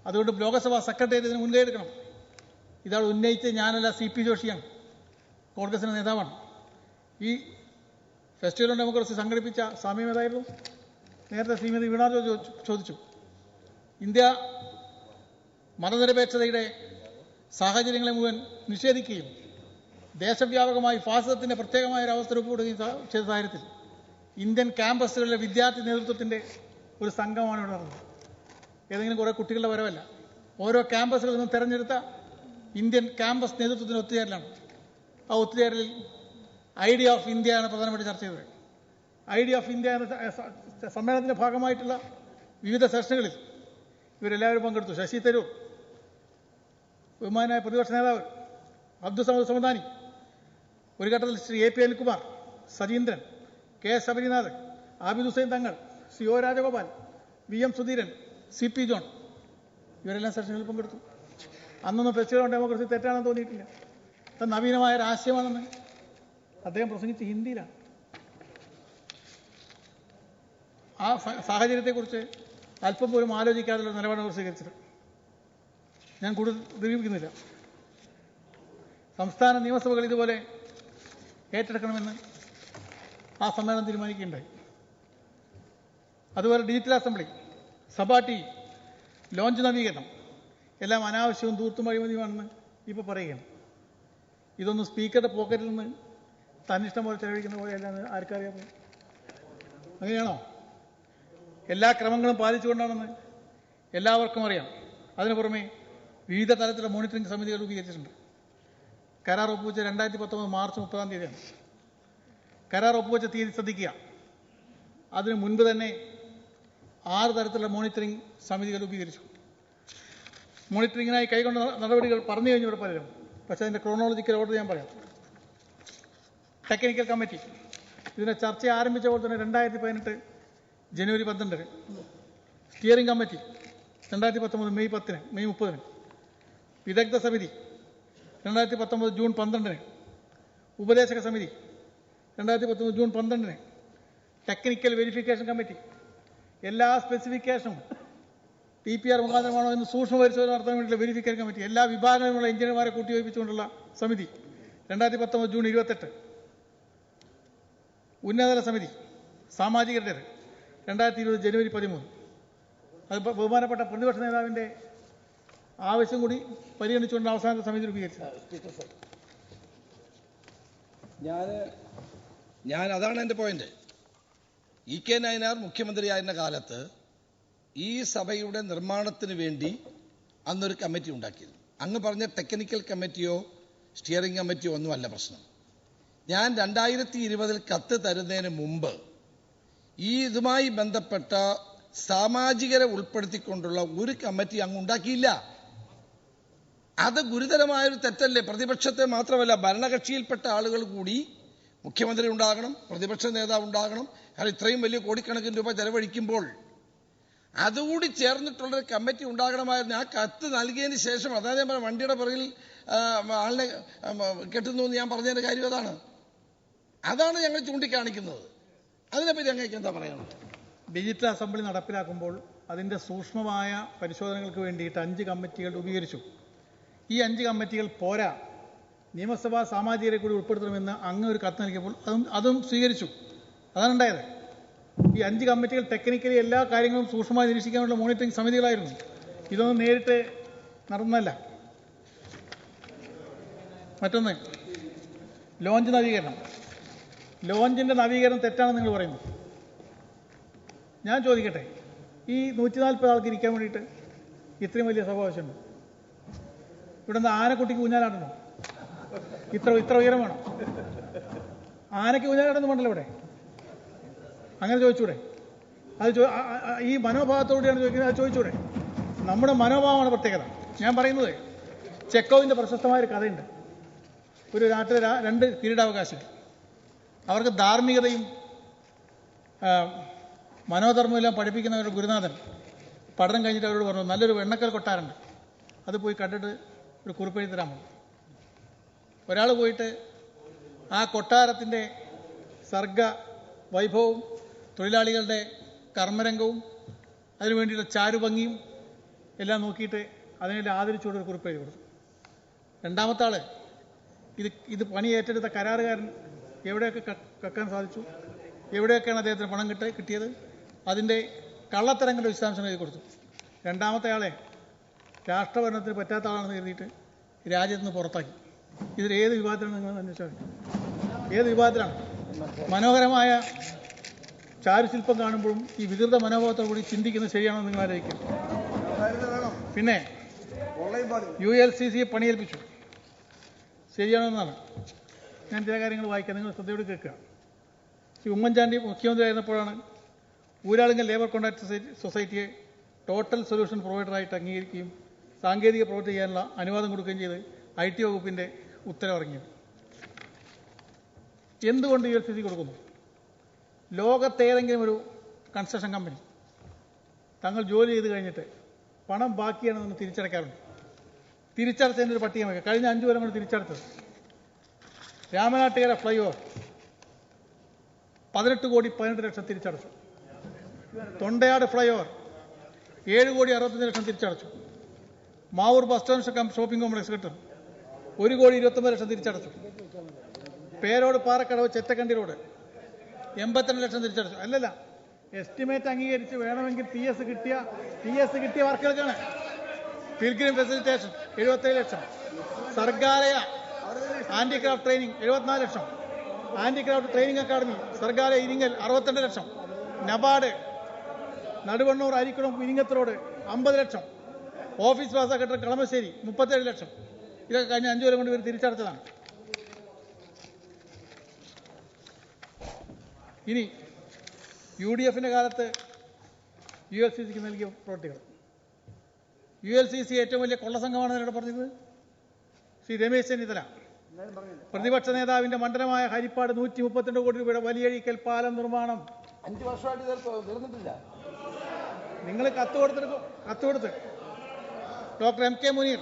അതുകൊണ്ട് ലോകസഭാ സെക്രട്ടേറിയറ്റ് ഇതിന് മുൻകൈ എടുക്കണം. ഇതാണ് ഉന്നയിച്ച് ഞാനല്ല, CP ജോഷിയാണ്, കോൺഗ്രസിന്റെ നേതാവാണ്. ഈ ഫെസ്റ്റിവൽ ഓൺ ഡെമോക്രസി സംഘടിപ്പിച്ച സമയം ഏതായിരുന്നു? നേരത്തെ ശ്രീമതി വീണ ജോർജ് ചോദിച്ചു. ഇന്ത്യ മതനിരപേക്ഷതയുടെ സാഹചര്യങ്ങളെ മുഴുവൻ നിഷേധിക്കുകയും ദേശവ്യാപകമായി ഫാസിസത്തിന്റെ പ്രത്യേകമായ ഒരു അവസ്ഥ രൂപപ്പെടുകയും ചെയ്ത സാഹചര്യത്തിൽ ഇന്ത്യൻ ക്യാമ്പസുകളിലെ വിദ്യാർത്ഥി നേതൃത്വത്തിന്റെ ഒരു സംഘമാണ് ഇവിടെ നടന്നത്. ഏതെങ്കിലും കുറേ കുട്ടികളുടെ വരവല്ല. ഓരോ ക്യാമ്പസുകളിൽ നിന്നും തെരഞ്ഞെടുത്ത ഇന്ത്യൻ ക്യാമ്പസ് നേതൃത്വത്തിന് ഒത്തുചേരലാണ്. ആ ഒത്തുചേരലിൽ ഐഡിയ ഓഫ് ഇന്ത്യയാണ് പ്രധാനമായിട്ട് ചർച്ച ചെയ്തത്. ഐഡിയ ഓഫ് ഇന്ത്യ എന്ന സമ്മേളനത്തിന്റെ ഭാഗമായിട്ടുള്ള വിവിധ സെഷനുകളിൽ ഇവരെല്ലാവരും പങ്കെടുത്തു. ശശി തരൂർ, ബഹുമാനായ പ്രതിപക്ഷ നേതാവ് അബ്ദുൾ സമദ് സമദാനി, ഒരു ഘട്ടത്തിൽ Shri AP Anilkumar, Sajeendran, KS Sabarinath, Abid Hussain Thangal, Shri O Rajagopal, VM Sudheeran, CP John, ഇവരെല്ലാം സെഷനുകളിൽ പങ്കെടുത്തു. അന്നൊന്നും ഫെസ്റ്റിവൽ ഓൺ ഡെമോക്രസി തെറ്റാണെന്ന് തോന്നിയിട്ടില്ല. അത് നവീനമായ ഒരു ആശയമാണെന്ന് അദ്ദേഹം പ്രസംഗിച്ച് ഹിന്ദിയിലാണ്. ആ സാഹചര്യത്തെക്കുറിച്ച് അല്പം പോലും ആലോചിക്കാതെയുള്ള നിലപാടാണ് സ്വീകരിച്ചത്. ഞാൻ കൂടുതൽ ദീർഘിപ്പിക്കുന്നില്ല. സംസ്ഥാന നിയമസഭകൾ ഇതുപോലെ ഏറ്റെടുക്കണമെന്ന് ആ സമ്മേളനം തീരുമാനിക്കുകയുണ്ടായി. അതുപോലെ ഡിജിറ്റൽ അസംബ്ലി, സഭാ ടി, ലോഞ്ച് നവീകരണം എല്ലാം അനാവശ്യവും ധൂർത്തും അഴിമതിയുമാണെന്ന് ഇപ്പോൾ പറയുകയാണ്. ഇതൊന്നും സ്പീക്കറുടെ പോക്കറ്റിൽ നിന്ന് തന്നിഷ്ടം പോലെ ചെലവഴിക്കുന്ന പോലെയല്ലാന്ന് ആർക്കറിയാം? അങ്ങനെയാണോ? എല്ലാ ക്രമങ്ങളും പാലിച്ചുകൊണ്ടാണെന്ന് എല്ലാവർക്കും അറിയാം. അതിനു പുറമെ വിവിധ തരത്തിലുള്ള മോണിറ്ററിംഗ് സമിതികൾ രൂപീകരിച്ചിട്ടുണ്ട്. കരാർ ഒപ്പുവെച്ച 2019 മാർച്ച് 30-ാം തീയതിയാണ്. കരാർ ഒപ്പുവെച്ച തീയതി ശ്രദ്ധിക്കുക. അതിനു മുൻപ് തന്നെ 6 തരത്തിലുള്ള മോണിറ്ററിംഗ് സമിതികൾ രൂപീകരിച്ചു. മോണിറ്ററിംഗിനായി കൈകൊണ്ട നടപടികൾ പറഞ്ഞു കഴിഞ്ഞു ഇവിടെ പലരും. പക്ഷേ അതിൻ്റെ ക്രോണോളജിക്കൽ ഓർഡർ ഞാൻ പറയാം. ടെക്നിക്കൽ കമ്മിറ്റി, ഇതിൻ്റെ ചർച്ച ആരംഭിച്ചപ്പോൾ തന്നെ 2018 ജനുവരി 12. Steering committee 2019 May 30. വിദഗ്ധ സമിതി 2019 ജൂൺ 12. ഉപദേശക സമിതി 2019 ജൂൺ 12. ടെക്നിക്കൽ വെരിഫിക്കേഷൻ കമ്മിറ്റി, എല്ലാ സ്പെസിഫിക്കേഷനും TPR മുഖാന്തരമാണോ എന്ന് സൂക്ഷ്മ പരിശോധന നടത്താൻ വേണ്ടിയുള്ള വെരിഫിക്കേഷൻ കമ്മിറ്റി, എല്ലാ വിഭാഗങ്ങളിലുള്ള എഞ്ചിനീയർമാരെ കൂട്ടിയോജിപ്പിച്ചുകൊണ്ടുള്ള സമിതി 2019 ജൂൺ 28. ഉന്നതതല സമിതി സാമാജികരുടേത് 2020 ജനുവരി 13. അത് ബഹുമാനപ്പെട്ട പ്രതിപക്ഷ നേതാവിൻ്റെ ആവശ്യം കൂടി പരിഗണിച്ചുകൊണ്ട് അവസാനത്തെ സമിതി രൂപീകരിച്ചത്. ഞാൻ അതാണ് എൻ്റെ പോയിന്റ്. EK നായനാർ മുഖ്യമന്ത്രിയായിരുന്ന കാലത്ത് ഈ സഭയുടെ നിർമ്മാണത്തിന് വേണ്ടി അന്നൊരു കമ്മിറ്റി ഉണ്ടാക്കിയിരുന്നു. അങ്ങ് പറഞ്ഞ ടെക്നിക്കൽ കമ്മിറ്റിയോ സ്റ്റിയറിംഗ് കമ്മിറ്റിയോ ഒന്നുമല്ല പ്രശ്നം. ഞാൻ 2020 കത്ത് തരുന്നതിന് മുമ്പ് ഇതുമായി ബന്ധപ്പെട്ട സാമാജികരെ ഉൾപ്പെടുത്തിക്കൊണ്ടുള്ള ഒരു കമ്മിറ്റി അങ്ങ് ഉണ്ടാക്കിയില്ല. അത് ഗുരുതരമായൊരു തെറ്റല്ലേ? പ്രതിപക്ഷത്തെ മാത്രമല്ല, ഭരണകക്ഷിയിൽപ്പെട്ട ആളുകൾ കൂടി മുഖ്യമന്ത്രി ഉണ്ടാകണം, പ്രതിപക്ഷ നേതാവ് ഉണ്ടാകണം. കാരണം ഇത്രയും വലിയ കോടിക്കണക്കിന് രൂപ ചെലവഴിക്കുമ്പോൾ അതുകൂടി ചേർന്നിട്ടുള്ളൊരു കമ്മിറ്റി ഉണ്ടാകണമായിരുന്നു. ആ കത്ത് നൽകിയതിന് ശേഷം, അതായത് ഞാൻ വണ്ടിയുടെ പിറകിൽ ആളിനെ കെട്ടുന്നു എന്ന് ഞാൻ പറഞ്ഞതിൻ്റെ കാര്യം അതാണ് ഞങ്ങൾ ചൂണ്ടിക്കാണിക്കുന്നത്. അതിനെപ്പറ്റി ഞങ്ങൾക്ക് എന്താ പറയണം? ഡിജിറ്റൽ അസംബ്ലി നടപ്പിലാക്കുമ്പോൾ അതിൻ്റെ സൂക്ഷ്മമായ പരിശോധനകൾക്ക് വേണ്ടിയിട്ട് 5 കമ്മിറ്റികൾ രൂപീകരിച്ചു. ഈ 5 കമ്മിറ്റികൾ പോരാ, നിയമസഭാ സാമാജികരെ കൂടി ഉൾപ്പെടുത്തണമെന്ന് അങ്ങ് ഒരു കത്ത് നൽകിയപ്പോൾ അതും സ്വീകരിച്ചു. അതാണ് ഉണ്ടായത്. ഈ 5 കമ്മിറ്റികൾ ടെക്നിക്കലി എല്ലാ കാര്യങ്ങളും സൂക്ഷ്മമായി നിരീക്ഷിക്കാനുള്ള മോണിറ്ററിംഗ് സമിതികളായിരുന്നു. ഇതൊന്നും നേരിട്ട് നടന്നല്ല. മറ്റൊന്ന്, ലോഞ്ച് നവീകരണം. ലോഞ്ചിൻ്റെ നവീകരണം തെറ്റാണെന്ന് നിങ്ങൾ പറയുന്നു. ഞാൻ ചോദിക്കട്ടെ, ഈ 140 ആൾക്ക് ഇരിക്കാൻ വേണ്ടിയിട്ട് ഇത്രയും വലിയ സഭ ആവശ്യമുണ്ട്? ഇവിടെ നിന്ന് ആനക്കുട്ടിക്ക് ഊഞ്ഞാലാടണോ? ഇത്ര ഉയരം വേണം? ആനയ്ക്ക് ഊഞ്ഞാലാടൊന്നും വേണ്ടല്ലോ ഇവിടെ. അങ്ങനെ ചോദിച്ചൂടെ? അത് ഈ മനോഭാവത്തോടെയാണ് ചോദിക്കുന്നത്. അത് ചോദിച്ചൂടെ? നമ്മുടെ മനോഭാവമാണ് പ്രത്യേകത. ഞാൻ പറയുന്നത്, ചെക്കോവിൻ്റെ പ്രശസ്തമായൊരു കഥയുണ്ട്. ഒരു നാട്ടിലെ 2 കിരീടാവകാശികൾ, അവർക്ക് ധാർമ്മികതയും മനോധർമ്മവും എല്ലാം പഠിപ്പിക്കുന്ന ഒരു ഗുരുനാഥൻ പഠനം കഴിഞ്ഞിട്ട് അവരോട് പറഞ്ഞു, നല്ലൊരു വെണ്ണക്കൽ കൊട്ടാരുണ്ട്, അത് പോയി കണ്ടിട്ട് ഒരു കുറിപ്പെഴുതി തരാൻ പറഞ്ഞു. ഒരാൾ പോയിട്ട് ആ കൊട്ടാരത്തിൻ്റെ സർഗ വൈഭവവും തൊഴിലാളികളുടെ കർമ്മരംഗവും അതിനു വേണ്ടിയുള്ള ചാരുഭംഗിയും എല്ലാം നോക്കിയിട്ട് അതിനെല്ലാം ആദരിച്ചുകൊണ്ട് ഒരു കുറിപ്പെഴുതി കൊടുത്തു. രണ്ടാമത്തെ ആൾ ഇത് പണി ഏറ്റെടുത്ത കരാറുകാരൻ എവിടെയൊക്കെ കക്കാൻ സാധിച്ചു, എവിടെയൊക്കെയാണ് അദ്ദേഹത്തിന് പണം കിട്ടിയത്, അതിൻ്റെ കള്ളത്തരങ്ങളുടെ വിശദാംശങ്ങൾ എഴുതി കൊടുത്തു. രണ്ടാമത്തെ ആളെ രാഷ്ട്രഭരണത്തിന് പറ്റാത്ത ആളാണെന്ന് കരുതിയിട്ട് രാജ്യത്ത് നിന്ന് പുറത്താക്കി. ഇതിൽ ഏത് വിഭാഗത്തിലാണ് നിങ്ങൾ അന്വേഷിച്ചാൽ? ഏത് വിഭാഗത്തിലാണ്? മനോഹരമായ ചാരുശില്പം കാണുമ്പോഴും ഈ വികൃത മനോഭാവത്തോടുകൂടി ചിന്തിക്കുന്നത് ശരിയാണോ നിങ്ങൾ ആലോചിക്കുക. പിന്നെ ULCC പണിയേൽപ്പിച്ചു, ശരിയാണെന്നാണ്. ഞാൻ ചില കാര്യങ്ങൾ വായിക്കാം, നിങ്ങൾ ശ്രദ്ധയോട് കേൾക്കുക. ശ്രീ ഉമ്മൻചാണ്ടി മുഖ്യമന്ത്രി ആയിരുന്നപ്പോഴാണ് ഊരാളുങ്കൽ ലേബർ കോൺട്രാക്ട് സൊസൈറ്റിയെ ടോട്ടൽ സൊല്യൂഷൻ പ്രൊവൈഡറായിട്ട് അംഗീകരിക്കുകയും സാങ്കേതിക പ്രവൃത്തി ചെയ്യാനുള്ള അനുവാദം കൊടുക്കുകയും ചെയ്ത് IT വകുപ്പിൻ്റെ ഉത്തരവിറങ്ങിയത്. എന്തുകൊണ്ട് ULCC കൊടുക്കുന്നു? ലോകത്തേതെങ്കിലും ഒരു കൺസ്ട്രക്ഷൻ കമ്പനി തങ്ങൾ ജോലി ചെയ്ത് കഴിഞ്ഞിട്ട് പണം ബാക്കിയാണെന്ന് തിരിച്ചടയ്ക്കാറുണ്ട്. തിരിച്ചടച്ചതിൻ്റെ ഒരു പട്ടിക വയ്ക്കുക. കഴിഞ്ഞ 5 കൊല്ലം കൊണ്ട് തിരിച്ചടച്ചത് രാമനാട്ടുകര ഫ്ലൈ ഓവർ 18,18,00,000 തിരിച്ചടച്ചു. തൊണ്ടയാട് ഫ്ലൈ ഓവർ 7,65,00,000 തിരിച്ചടച്ചു. Mavoor bus stand shopping complex കെട്ടും 1,29,00,000 തിരിച്ചടച്ചു. പേരോട് പാറക്കടവ് ചെറ്റക്കണ്ടി റോഡ് 82,00,000 തിരിച്ചടച്ചു. അല്ലല്ല, എസ്റ്റിമേറ്റ് അംഗീകരിച്ച് വേണമെങ്കിൽ TS കിട്ടിയ വർക്കുകൾക്കാണ്. Pilgrim facilitation 77,00,000. Sargalaya handicraft training 74,00,000. Handicraft training academy Sargalaya Iringal 62,00,000. NABARD Naduvannur Arikkulam Iringath road 50,00,000. Office പാസ കെട്ടിടം കളമശ്ശേരി 37,00,000. ഇതൊക്കെ കഴിഞ്ഞ 5 കൊല്ലം കൊണ്ട് ഇവർ തിരിച്ചടച്ചതാണ്. ഇനി UDFിൻ്റെ കാലത്ത് ULCCക്ക് നൽകിയ പ്രവൃത്തികൾ. ULCC ഏറ്റവും വലിയ കൊള്ളസംഘമാണെന്ന് എന്നോട് പറഞ്ഞത് ശ്രീ രമേശ് ചെന്നിത്തല. പ്രതിപക്ഷ നേതാവിന്റെ മണ്ഡലമായ ഹരിപ്പാട് 132 കോടി രൂപയുടെ വലിയഴിക്കൽ പാലം നിർമ്മാണം 5 വർഷമായിട്ട് തീർന്നിട്ടില്ല. നിങ്ങൾ കത്ത് കൊടുത്ത് ഡോക്ടർ MK മുനീർ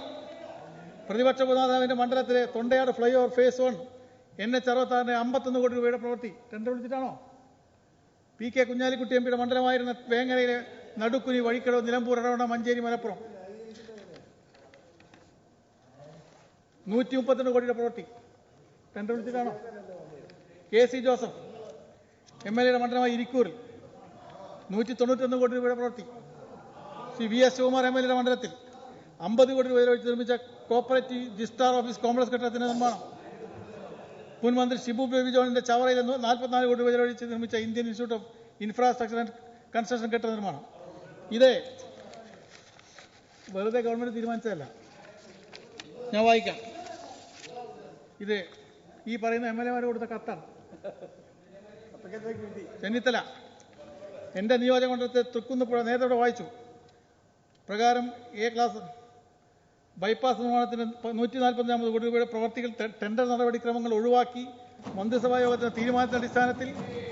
പ്രതിപക്ഷ നേതാവിന്റെ മണ്ഡലത്തിലെ Thondayad flyover phase 1 NH 66 51 കോടി രൂപയുടെ പ്രവൃത്തി ടെൻഡർ വിളിച്ചിട്ടാണോ? PK കുഞ്ഞാലിക്കുട്ടി MPയുടെ മണ്ഡലമായിരുന്ന വേങ്ങരയിലെ നടുക്കുനി, വഴിക്കടവ്, നിലമ്പൂർ, എടവണ്ണ, മഞ്ചേരി, മലപ്പുറം 132 കോടിയുടെ പ്രവൃത്തി ടെൻഡർ വിളിച്ചിട്ടാണോ? KC ജോസഫ് MLAയുടെ മണ്ഡലമായ ഇരിക്കൂറിൽ 191 കോടി രൂപയുടെ പ്രവൃത്തി. ശ്രീ VS ശിവകുമാർ MLAയുടെ മണ്ഡലത്തിൽ 50 കോടി രൂപ വെച്ച് നിർമ്മിച്ച കോപ്പറേറ്റീവ് ജിസ്റ്റാർ ഓഫീസ് കോംപ്ലക്സ് കെട്ടിടത്തിന്റെ നിർമ്മാണം. മുൻ മന്ത്രി ഷിബു ബേബി ജോണിന്റെ ചവറയിൽ 44 കോടി രൂപ ചെലവഴിച്ച് നിർമ്മിച്ച Indian institute of infrastructure and construction കെട്ടിട നിർമ്മാണം. ഇത് വെറുതെ ഗവൺമെന്റ് തീരുമാനിച്ചതല്ല. ഞാൻ വായിക്കാം. ഇത് ഈ പറയുന്ന MLAമാർ കൊടുത്ത കത്താണ്. ചെന്നിത്തല എൻ്റെ നിയോജകമണ്ഡലത്തെ തൃക്കുന്നപ്പുഴ നേരത്തെ വായിച്ചു പ്രകാരം A ക്ലാസ് ബൈപ്പാസ് നിർമ്മാണത്തിന് 149 കോടി രൂപയുടെ പ്രവർത്തികൾ ടെൻഡർ നടപടിക്രമങ്ങൾ ഒഴിവാക്കി മന്ത്രിസഭാ യോഗത്തിന്റെ തീരുമാനത്തിന്റെ അടിസ്ഥാനത്തിൽ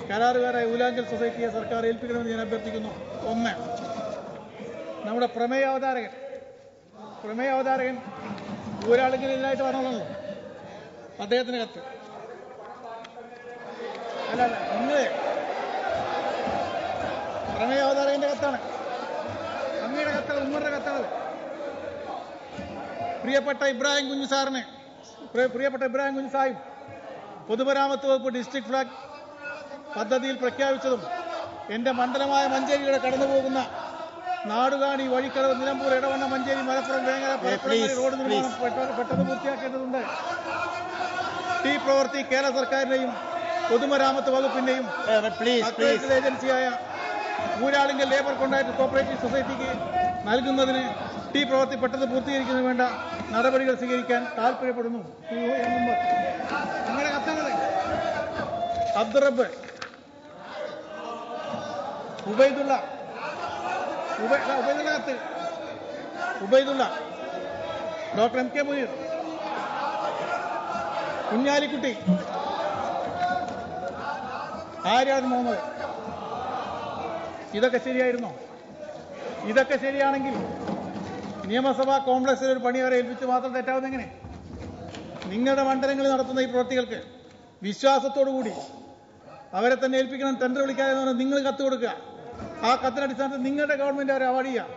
കരാറുകാരായ ഊരാങ്കൽ സൊസൈറ്റിയെ സർക്കാർ ഏൽപ്പിക്കണമെന്ന് ഞാൻ അഭ്യർത്ഥിക്കുന്നു. 1. നമ്മുടെ പ്രമേയ അവതാരകൻ ഊരാളുകളിലായിട്ട് പറഞ്ഞതാണല്ലോ അദ്ദേഹത്തിന് കത്ത്. അല്ല നിങ്ങൾ പ്രമേയ അവതാരകന്റെ കത്താണ്, അങ്ങയുടെ കത്താണ്, ഉമ്മറുടെ കത്താണ്. പ്രിയപ്പെട്ട ഇബ്രാഹിം കുഞ്ഞ് സാഹിബ് പൊതുമരാമത്ത് വകുപ്പ് ഡിസ്ട്രിക്ട് ഫ്ലാഗ് പദ്ധതിയിൽ പ്രഖ്യാപിച്ചതും എൻ്റെ മണ്ഡലമായ മഞ്ചേരിയുടെ കടന്നുപോകുന്ന നാടുകാണി, വഴിക്കടവ്, നിലമ്പൂർ, എടവണ്ണ, മഞ്ചേരി, മലപ്പുറം, വേങ്ങര, റോഡ് നിർമ്മാണം പെട്ടെന്ന് പൂർത്തിയാക്കേണ്ടതുണ്ട്. ഈ പ്രവൃത്തി കേരള സർക്കാരിന്റെയും പൊതുമരാമത്ത് വകുപ്പിന്റെയും ഏജൻസിയായ ഊരാളുങ്കൽ ലേബർ കോൺട്രാക്ട് കോപ്പറേറ്റീവ് സൊസൈറ്റിക്ക് നൽകുന്നതിന് ഈ പ്രവൃത്തി പെട്ടെന്ന് പൂർത്തീകരിക്കുന്നതിന് വേണ്ട നടപടികൾ സ്വീകരിക്കാൻ താൽപര്യപ്പെടുന്നു. അങ്ങനെ കത്താണത്. അബ്ദുറബ്ബ്, ഉബൈദുള്ള കത്ത്, Ubaidulla, doctor M K Muneer, Kunhalikutty, Aryadan Muhammad. ഇതൊക്കെ ശരിയായിരുന്നോ? ഇതൊക്കെ ശരിയാണെങ്കിൽ നിയമസഭാ കോംപ്ലക്സിൽ ഒരു പണി അവരെ ഏൽപ്പിച്ച് മാത്രം തെറ്റാവുന്ന എങ്ങനെ? നിങ്ങളുടെ മണ്ഡലങ്ങളിൽ നടത്തുന്ന ഈ പ്രവൃത്തികൾക്ക് വിശ്വാസത്തോടുകൂടി അവരെ തന്നെ ഏൽപ്പിക്കണം. ടെൻഡർ വിളിക്കാതെ നിങ്ങൾ കത്ത് കൊടുക്കുക. ആ കത്തിന്റെ അടിസ്ഥാനത്തിൽ നിങ്ങളുടെ ഗവൺമെന്റ് അവരെ അവാർഡ് ചെയ്യുക.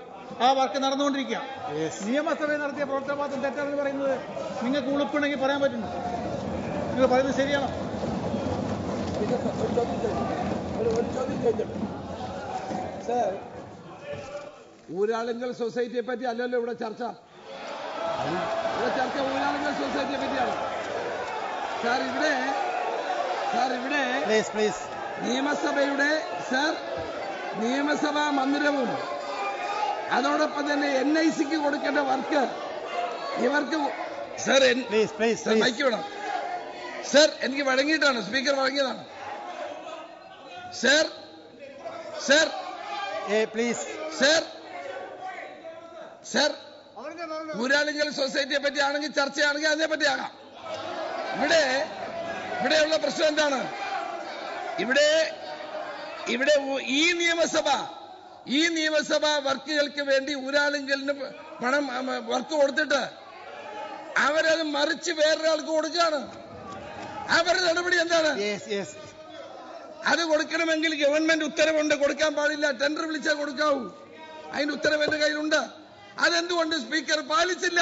ആ വർക്ക് നടന്നുകൊണ്ടിരിക്കുക. നിയമസഭയിൽ നടത്തിയ പ്രവർത്തന മാത്രം തെറ്റാണെന്ന് പറയുന്നത് നിങ്ങൾക്ക് ഉളുപ്പുണ്ടെങ്കിൽ പറയാൻ പറ്റുന്നു. നിങ്ങൾ പറയുന്നത് ശരിയാണോ? സർ, ഊരാളുങ്കൽ സൊസൈറ്റിയെ പറ്റി അല്ലല്ലോ ഇവിടെ ചർച്ച. ഊരാളുങ്കൽ സൊസൈറ്റിയെ പറ്റിയാണ്. സാർ ഇവിടെ നിയമസഭാ മന്ദിരവും അതോടൊപ്പം തന്നെ NICക്ക് കൊടുക്കേണ്ട വർക്ക് ഇവർക്ക് സർ മൈക്ക് വേണം. സർ, എനിക്ക് വഴങ്ങിയിട്ടാണ്, സ്പീക്കർ വഴങ്ങിയതാണ്. സർ ഊരാളുങ്കൽ സൊസൈറ്റിയെ പറ്റി ആണെങ്കിൽ ചർച്ചയാണെങ്കിൽ അതിനെ പറ്റി ആകാം. ഇവിടെയുള്ള പ്രശ്നം എന്താണ്? ഇവിടെ ഈ നിയമസഭ വർക്കുകൾക്ക് വേണ്ടി ഊരാളുങ്കലിന് പണം വർക്ക് കൊടുത്തിട്ട് അവരത് മറിച്ച് വേറൊരാൾക്ക് കൊടുക്കുകയാണ്. അവരുടെ നടപടി എന്താണ്? അത് കൊടുക്കണമെങ്കിൽ ഗവൺമെന്റ് ഉത്തരവുണ്ട്, കൊടുക്കാൻ പാടില്ല. ടെൻഡർ വിളിച്ചാൽ കൊടുക്കാവൂ. അതിന്റെ ഉത്തരവ് എന്റെ കയ്യിലുണ്ട്. അതെന്തുകൊണ്ട് സ്പീക്കർ പാലിച്ചില്ല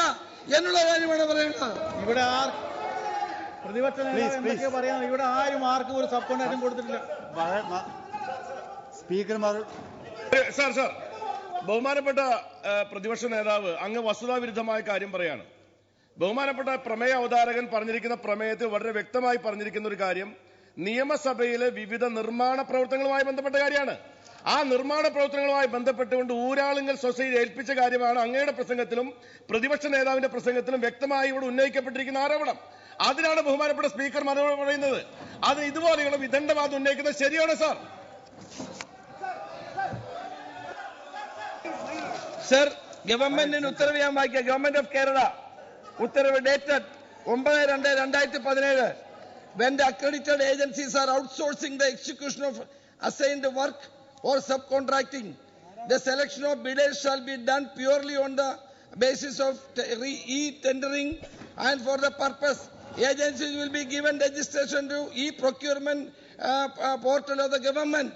എന്നുള്ള കാര്യമാണ് പറയുന്നത്. ഇവിടെ പ്രതിപക്ഷ നേതാവ് എന്തൊക്കെയോ പറയാം. ഇവിടെ ആരും ആർക്കും ഒരു സബ് കോൺട്രാക്റ്റും കൊടുത്തിട്ടില്ല. സ്പീക്കർമാർ സാർ ബഹുമാനപ്പെട്ട പ്രതിപക്ഷ നേതാവ് അങ്ങ് വസ്തുതാവിരുദ്ധമായ കാര്യം പറയാണ്. ബഹുമാനപ്പെട്ട പ്രമേയ അവതാരകൻ പറഞ്ഞിരിക്കുന്ന പ്രമേയത്തിൽ വളരെ വ്യക്തമായി പറഞ്ഞിരിക്കുന്ന ഒരു കാര്യം നിയമസഭയിലെ വിവിധ നിർമ്മാണ പ്രവർത്തനങ്ങളുമായി ബന്ധപ്പെട്ട കാര്യമാണ്. ആ നിർമ്മാണ പ്രവർത്തനങ്ങളുമായി ബന്ധപ്പെട്ടുകൊണ്ട് ഊരാളുങ്കൽ സൊസൈറ്റി ഏൽപ്പിച്ച കാര്യമാണ് അങ്ങയുടെ പ്രസംഗത്തിലും പ്രതിപക്ഷ നേതാവിന്റെ പ്രസംഗത്തിലും വ്യക്തമായി ഇവിടെ ഉന്നയിക്കപ്പെട്ടിരിക്കുന്ന ആരോപണം. അതിനാണ് ബഹുമാനപ്പെട്ട സ്പീക്കർ മറുപടി പറയുന്നത്. അത് ഇതുപോലെയുള്ള വിദണ്ഡവാദം ഉന്നയിക്കുന്നത് ശരിയാണ് സാർ. സർ, ഗവൺമെന്റിന് ഉത്തരവ് ഞാൻ വായിക്കാം. ഗവൺമെന്റ് ഓഫ് കേരള ഉത്തരവ് dated 9/2/2017. When the accredited agencies are outsourcing the execution of assigned work or subcontracting, the selection of bidders shall be done purely on the basis of e-tendering, and for the purpose, agencies will be given registration to e-procurement portal of the government.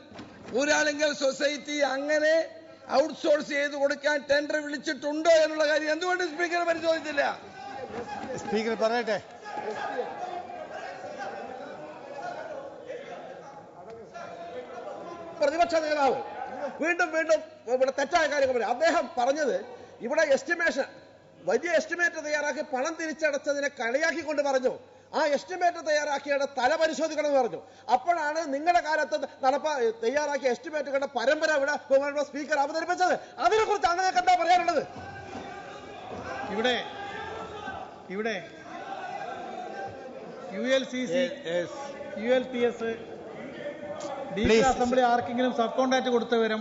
Uralungal society അങ്ങനെ outsource ചെയ്ത് കൊടുക്കാൻ tender വിളിച്ചിട്ടുണ്ടോ എന്നുള്ള കാര്യം എന്തുകൊണ്ട് speaker പരിശോധിച്ചില്ല? Speaker പറയട്ടെ. പ്രതിപക്ഷ നേതാവ് വീണ്ടും ഇവിടെ തെറ്റായ കാര്യങ്ങൾ പറയും. അദ്ദേഹം പറഞ്ഞത് ഇവിടെ എസ്റ്റിമേഷൻ, വലിയ എസ്റ്റിമേറ്റ് തയ്യാറാക്കി പണം തിരിച്ചടച്ചതിനെ കളിയാക്കിക്കൊണ്ട് പറഞ്ഞു ആ എസ്റ്റിമേറ്റ് തയ്യാറാക്കിയുടെ തല പരിശോധിക്കണം എന്ന് പറഞ്ഞു. അപ്പോഴാണ് നിങ്ങളുടെ കാലത്ത് തയ്യാറാക്കിയ എസ്റ്റിമേറ്റുകളുടെ പരമ്പര ഇവിടെ ബഹുമാനപ്പെട്ട സ്പീക്കർ അവതരിപ്പിച്ചത്. അതിനെക്കുറിച്ച് അങ്ങനെയൊക്കെ എന്താ പറയാനുള്ളത്? ഇവിടെ ULCC, ULTS, DC അസംബ്ലി ആർക്കെങ്കിലും സബ് കോൺട്രാക്ട് കൊടുത്ത വിവരം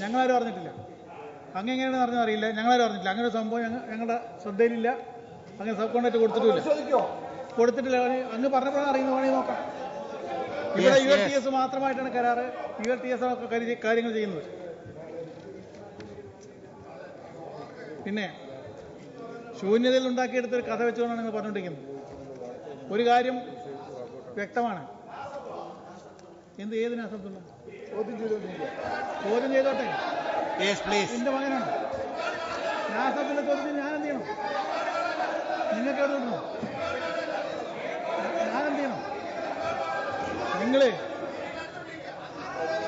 ഞങ്ങളാരും അറിഞ്ഞിട്ടില്ല. അങ്ങെങ്ങനെയാണ് അറിഞ്ഞാൽ അറിയില്ല, ഞങ്ങളാരും അറിഞ്ഞിട്ടില്ല. അങ്ങനെ ഒരു സംഭവം ഞങ്ങളുടെ ശ്രദ്ധയിലില്ല. അങ്ങനെ സബ് കോൺട്രാക്ട് കൊടുത്തിട്ടില്ല. അങ്ങ് പറഞ്ഞപ്പോഴാണ് അറിയുന്നത്. വേണമെങ്കിൽ നോക്കാം. ഇവിടെ ULTS മാത്രമായിട്ടാണ് കരാറ്. ULTS ഒക്കെ കാര്യങ്ങൾ ചെയ്യുന്നത്. പിന്നെ ശൂന്യതയിൽ ഉണ്ടാക്കിയെടുത്തൊരു കഥ വെച്ചുകൊണ്ടാണ് നിങ്ങൾ പറഞ്ഞുകൊണ്ടിരിക്കുന്നത്. ഒരു കാര്യം വ്യക്തമാണ്. ഏതിനാ അസംബ്ലി ചോദ്യം ചെയ്തോട്ടെ. എന്റെ മകനാണ്. ഞാൻ അസംബ്ലിയുടെ ചോദ്യം ഞാൻ എന്ത് ചെയ്യണം? നിങ്ങൾക്ക് എവിടെ വിടണോ? ഞാൻ എന്ത് ചെയ്യണം?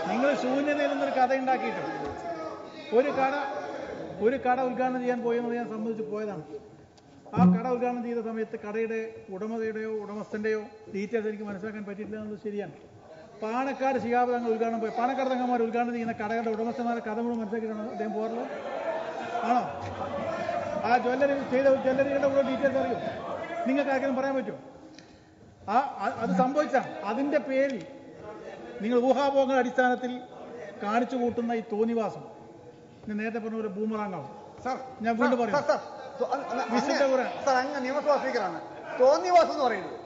നിങ്ങൾ ശൂന്യതയിൽ നിന്നൊരു കഥ ഉണ്ടാക്കിയിട്ട് ഒരു കട ഉദ്ഘാടനം ചെയ്യാൻ പോയെന്നത് ഞാൻ സംബന്ധിച്ച് പോയതാണ്. ആ കട ഉദ്ഘാടനം ചെയ്ത സമയത്ത് കടയുടെ ഉടമസ്ഥന്റെയോ ഡീറ്റെയിൽസ് എനിക്ക് മനസ്സിലാക്കാൻ പറ്റിയിട്ടില്ല എന്നുള്ളത് ശരിയാണ്. പാണക്കാട് ശിഹാബ് തങ്ങൾ ഉദ്ഘാടനം പോയി പാണക്കാട് തങ്ങന്മാർ ഉദ്ഘാടനം ചെയ്യുന്ന കടകളുടെ ഉടമസ്ഥന്മാരുടെ കഥ മുഴുവൻ മനസ്സിലാക്കിയിട്ടാണോ അദ്ദേഹം പോകാറുള്ളത്? ആണോ? ആ ജ്വല്ലറി ചെയ്ത ജ്വല്ലറികളുടെ കൂടെ ഡീറ്റെയിൽസ് അറിയോ? നിങ്ങൾക്ക് ആർക്കെങ്കിലും പറയാൻ പറ്റുമോ? അത് സംഭവിച്ചാണ്. അതിൻ്റെ പേരിൽ നിങ്ങൾ ഊഹാപോഹങ്ങളുടെ അടിസ്ഥാനത്തിൽ കാണിച്ചു കൂട്ടുന്ന ഈ തോന്നിവാസം ഞാൻ നേരത്തെ പറഞ്ഞ പോലെ ബൂമറാങ്ങാവും. ഞാൻ വീണ്ടും പറയും, വിശുദ്ധ ഖുർആൻ സാർ അങ്ങ് നിയമസഭാ സ്പീക്കറാണ്. തോന്നിവാസം എന്ന് പറയുന്നത്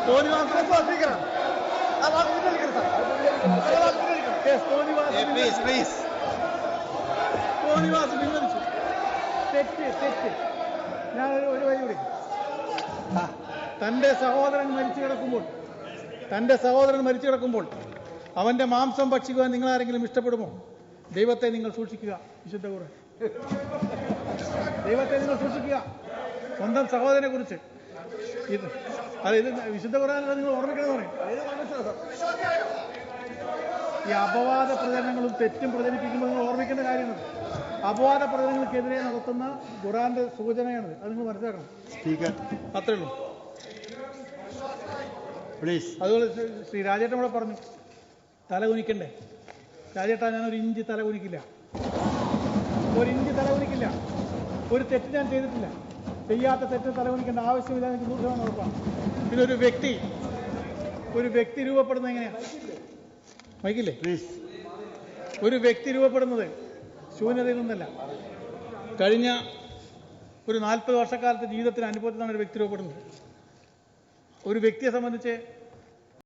തോന്നിവാസം സ്പീക്കറാണ്. ആ വാക്ക് പിൻവലിക്കണം സാർ. തോന്നിവാസം പിൻവലിച്ചു. തെറ്റ്. ഞാൻ ഒരു വഴി വിളിക്കും. തൻ്റെ സഹോദരൻ മരിച്ചു കിടക്കുമ്പോൾ അവന്റെ മാംസം ഭക്ഷിക്കുവാൻ നിങ്ങൾ ആരെങ്കിലും ഇഷ്ടപ്പെടുമോ? ദൈവത്തെ നിങ്ങൾ സൂക്ഷിക്കുക. വിശുദ്ധ ഖുർആൻ. ദൈവത്തെ നിങ്ങൾ സൂക്ഷിക്കുക. സ്വന്തം സഹോദരനെ കുറിച്ച് ഇത് വിശുദ്ധ ഖുർആൻ നിങ്ങൾ ഓർമ്മിക്കണമെന്ന് പറയും. ഈ അപവാദ പ്രചരണങ്ങളും തെറ്റും പ്രചരിപ്പിക്കുമ്പോൾ നിങ്ങൾ ഓർമ്മിക്കേണ്ട കാര്യമാണ്. അപവാദ പ്രചരണങ്ങൾക്കെതിരെ നടത്തുന്ന ഖുർആന്റെ സൂചനയാണത്. അത് നിങ്ങൾ മനസ്സിലാക്കണം. സ്പീക്കർ അത്രേ ഉള്ളൂ. പ്ലീസ്. അതുപോലെ ശ്രീ രാജേട്ടൻ ഇവിടെ പറഞ്ഞു തല കുനിക്കണ്ടേ. രാജേട്ടാ, ഞാനൊരു ഇഞ്ച് തല കുനിക്കില്ല. ഒരു തെറ്റ് ഞാൻ ചെയ്തിട്ടില്ല. ചെയ്യാത്ത തെറ്റ് തല കുനിക്കേണ്ട ആവശ്യമില്ല. എനിക്ക് 100% ഉറപ്പാണ്. പിന്നെ ഒരു വ്യക്തി രൂപപ്പെടുന്നത് എങ്ങനെയാണ്? മൈക്കില്ലേ? പ്ലീസ്. ഒരു വ്യക്തി രൂപപ്പെടുന്നത് ശൂന്യതയിൽ നിന്നല്ല. കഴിഞ്ഞ ഒരു 40 വർഷക്കാലത്തെ ജീവിതത്തിന് അനുഭവത്തിലാണ് ഒരു വ്യക്തി രൂപപ്പെടുന്നത്. ഒരു വ്യക്തിയെ സംബന്ധിച്ച്